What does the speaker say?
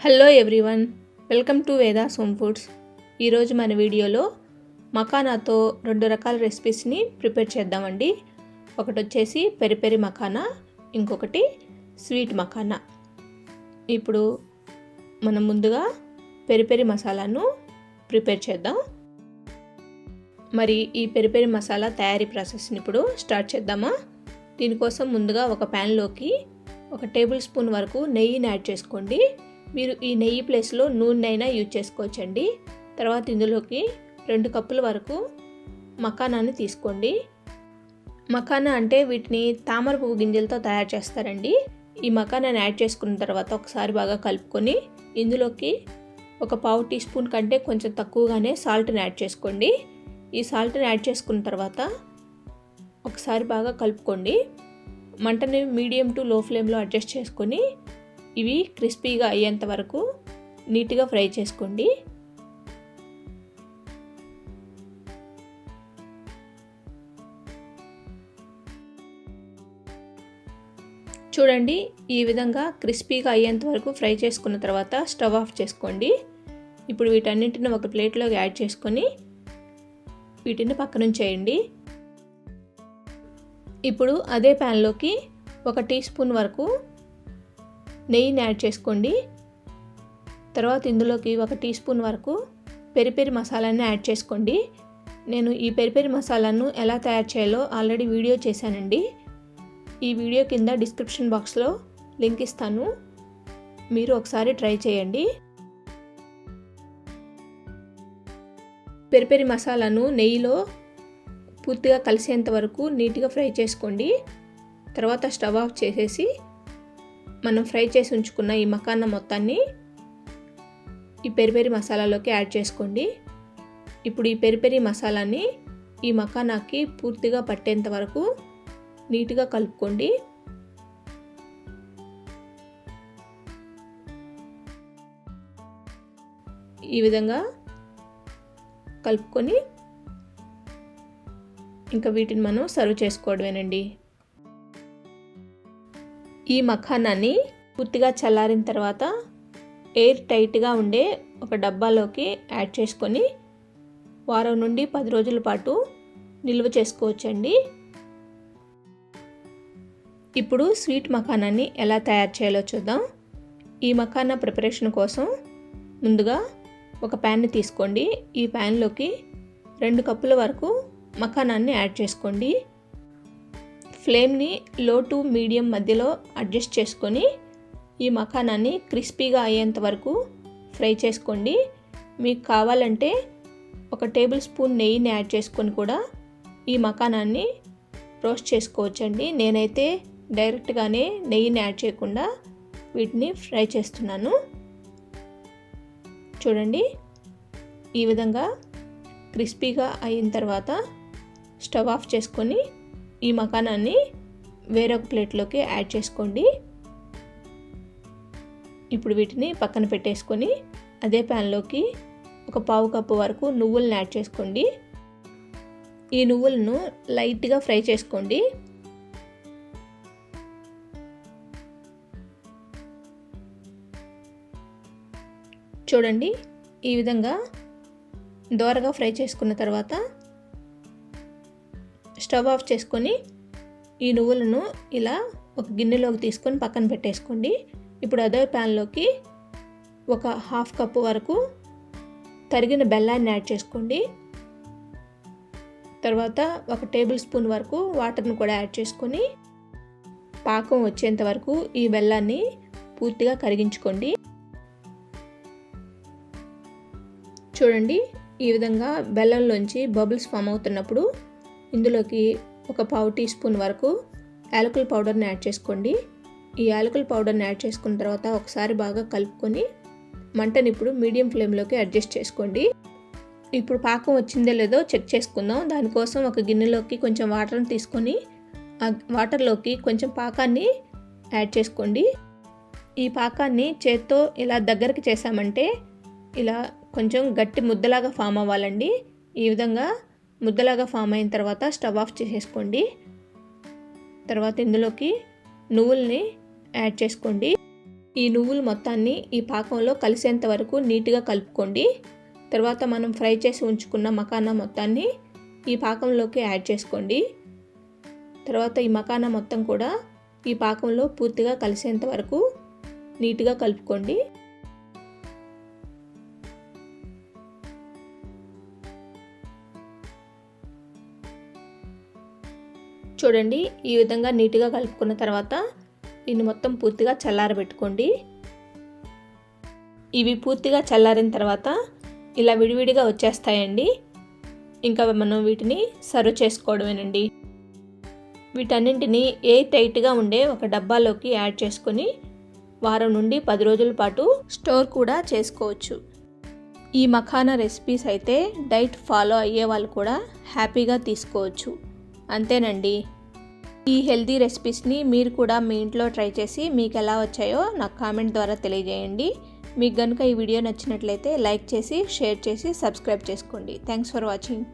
Hello everyone, welcome to Vedas home foods. ఈరోజు మన వీడియోలో మఖానాతో 2 రకాల రెసిపీస్ని ప్రిపేర్ చేద్దామండి. ఒకటి వచ్చేసి పెరి పెరి మఖానా, ఇంకొకటి స్వీట్ మఖానా. ఇప్పుడు మనం ముందుగా పెరి పెరి మసాలాను ప్రిపేర్ చేద్దాం. మరి ఈ పెరి పెరి మసాలా తయారీ ప్రాసెస్ని ఇప్పుడు స్టార్ట్ చేద్దామా. దీనికోసం ముందుగా ఒక ప్యాన్లోకి 1 టేబుల్ స్పూన్ వరకు నెయ్యిని యాడ్ చేసుకోండి. మీరు ఈ నెయ్యి ప్లేస్లో నూనె యూజ్ చేసుకోవచ్చండి. తర్వాత ఇందులోకి 2 కప్పుల వరకు మఖానాన్ని తీసుకోండి. మఖానా అంటే వీటిని తామర పువ్వు గింజలతో తయారు చేస్తారండి. ఈ మఖానాన్ని యాడ్ చేసుకున్న తర్వాత ఒకసారి బాగా కలుపుకొని ఇందులోకి 1/4 టీ స్పూన్ కంటే కొంచెం తక్కువగానే సాల్ట్ని యాడ్ చేసుకోండి. ఈ సాల్ట్ని యాడ్ చేసుకున్న తర్వాత ఒకసారి బాగా కలుపుకోండి. మంటని మీడియం టు లో ఫ్లేమ్లో అడ్జస్ట్ చేసుకొని ఇవి క్రిస్పీగా అయ్యేంత వరకు నీట్గా ఫ్రై చేసుకోండి. చూడండి, ఈ విధంగా క్రిస్పీగా అయ్యేంత వరకు ఫ్రై చేసుకున్న తర్వాత స్టవ్ ఆఫ్ చేసుకోండి. ఇప్పుడు వీటన్నింటిని ఒక ప్లేట్లోకి యాడ్ చేసుకొని వీటిని పక్కనుంచేయండి. ఇప్పుడు అదే ప్యాన్లోకి 1 టీ స్పూన్ వరకు నెయ్యిని యాడ్ చేసుకోండి. తర్వాత ఇందులోకి 1 టీ స్పూన్ వరకు పెరి పెరి మసాలాని యాడ్ చేసుకోండి. నేను ఈ పెరి పెరి మసాలాను ఎలా తయారు చేయాలో ఆల్రెడీ వీడియో చేశానండి. ఈ వీడియో కింద డిస్క్రిప్షన్ బాక్స్లో లింక్ ఇస్తాను, మీరు ఒకసారి ట్రై చేయండి. పెరి పెరి మసాలాను నెయ్యిలో పూర్తిగా కలిసేంత వరకు నీట్గా ఫ్రై చేసుకోండి. తర్వాత స్టవ్ ఆఫ్ చేసేసి మనం ఫ్రై చేసి ఉంచుకున్న ఈ మఖానా మొత్తాన్ని ఈ పెరి పెరి మసాలాలోకి యాడ్ చేసుకోండి. ఇప్పుడు ఈ పెరి పెరి మసాలాని ఈ మఖానాకి పూర్తిగా పట్టేంత వరకు నీట్గా కలుపుకోండి. ఈ విధంగా కలుపుకొని ఇంకా వీటిని మనం సర్వ్ చేసుకోవడమేనండి. ఈ మఖానాన్ని పూర్తిగా చల్లారిన తర్వాత ఎయిర్ టైట్గా ఉండే ఒక డబ్బాలోకి యాడ్ చేసుకొని వారం నుండి 10 రోజుల పాటు నిల్వ చేసుకోవచ్చండి. ఇప్పుడు స్వీట్ మఖానాన్ని ఎలా తయారు చేయాలో చూద్దాం. ఈ మఖానా ప్రిపరేషన్ కోసం ముందుగా ఒక ప్యాన్ని తీసుకోండి. ఈ ప్యాన్లోకి 2 కప్పుల వరకు మఖానాన్ని యాడ్ చేసుకోండి. ఫ్లేమ్ని లో టు మీడియం మధ్యలో అడ్జస్ట్ చేసుకొని ఈ మఖానాన్ని క్రిస్పీగా అయ్యేంత వరకు ఫ్రై చేసుకోండి. మీకు కావాలంటే 1 టేబుల్ స్పూన్ నెయ్యిని యాడ్ చేసుకొని కూడా ఈ మఖానాన్ని రోస్ట్ చేసుకోవచ్చండి. నేనైతే డైరెక్ట్గానే నెయ్యిని యాడ్ చేయకుండా వీటిని ఫ్రై చేస్తున్నాను. చూడండి, ఈ విధంగా క్రిస్పీగా అయిన తర్వాత స్టవ్ ఆఫ్ చేసుకొని ఈ మఖానాన్ని వేరొక ప్లేట్లోకి యాడ్ చేసుకోండి. ఇప్పుడు వీటిని పక్కన పెట్టేసుకొని అదే ప్యాన్లోకి 1/4 కప్పు వరకు నువ్వులను యాడ్ చేసుకోండి. ఈ నువ్వులను లైట్గా ఫ్రై చేసుకోండి. చూడండి, ఈ విధంగా దోరగా ఫ్రై చేసుకున్న తర్వాత స్టవ్ ఆఫ్ చేసుకొని ఈ నువ్వులను ఇలా ఒక గిన్నెలోకి తీసుకొని పక్కన పెట్టేసుకోండి. ఇప్పుడు అదే ప్యాన్లోకి 1/2 కప్పు వరకు తరిగిన బెల్లాన్ని యాడ్ చేసుకోండి. తర్వాత 1 టేబుల్ స్పూన్ వరకు వాటర్ని కూడా యాడ్ చేసుకొని పాకం వచ్చేంత వరకు ఈ బెల్లాన్ని పూర్తిగా కరిగించుకోండి. చూడండి, ఈ విధంగా బెల్లంలోంచి బబుల్స్ ఫామ్ అవుతున్నప్పుడు ఇందులోకి 1/4 టీ స్పూన్ వరకు యాలకుల పౌడర్ని యాడ్ చేసుకోండి. ఈ యాలకుల పౌడర్ని యాడ్ చేసుకున్న తర్వాత ఒకసారి బాగా కలుపుకొని మంటని ఇప్పుడు మీడియం ఫ్లేమ్లోకి అడ్జస్ట్ చేసుకోండి. ఇప్పుడు పాకం వచ్చిందో లేదో చెక్ చేసుకుందాం. దానికోసం ఒక గిన్నెలోకి కొంచెం వాటర్ని తీసుకొని ఆ వాటర్లోకి కొంచెం పాకాన్ని యాడ్ చేసుకోండి. ఈ పాకాన్ని చేత్తో ఇలా దగ్గరికి చేసామంటే ఇలా కొంచెం గట్టి ముద్దలాగా ఫామ్ అవ్వాలండి. ఈ విధంగా ముద్దలాగా ఫామ్ అయిన తర్వాత స్టవ్ ఆఫ్ చేసేసుకోండి. తర్వాత ఇందులోకి నువ్వుల్ని యాడ్ చేసుకోండి. ఈ నువ్వులు మొత్తాన్ని ఈ పాకంలో కలిసేంత వరకు నీట్గా కలుపుకోండి. తర్వాత మనం ఫ్రై చేసి ఉంచుకున్న మకానా మొత్తాన్ని ఈ పాకంలోకి యాడ్ చేసుకోండి. తర్వాత ఈ మకానా మొత్తం కూడా ఈ పాకంలో పూర్తిగా కలిసేంత వరకు నీట్గా కలుపుకోండి. చూడండి, ఈ విధంగా నీట్గా కలుపుకున్న తర్వాత దీన్ని మొత్తం పూర్తిగా చల్లారబెట్టుకోండి. ఇవి పూర్తిగా చల్లారిన తర్వాత ఇలా విడివిడిగా వచ్చేస్తాయండి. ఇంకా మనం వీటిని సర్వ్ చేసుకోవడమేనండి. వీటన్నింటినీ ఎయిర్ టైట్గా ఉండే ఒక డబ్బాలోకి యాడ్ చేసుకొని వారం నుండి 10 రోజుల పాటు స్టోర్ కూడా చేసుకోవచ్చు. ఈ మఖానా రెసిపీస్ అయితే డైట్ ఫాలో అయ్యే వాళ్ళు కూడా హ్యాపీగా తీసుకోవచ్చు. అంతేనండి. ఈ హెల్తీ రెసిపీస్ని మీరు కూడా మీ ఇంట్లో ట్రై చేసి మీకు ఎలా వచ్చాయో నాకు కామెంట్ ద్వారా తెలియజేయండి. మీకు కనుక ఈ వీడియో నచ్చినట్లయితే లైక్ చేసి, షేర్ చేసి, సబ్స్క్రైబ్ చేసుకోండి. Thanks for watching.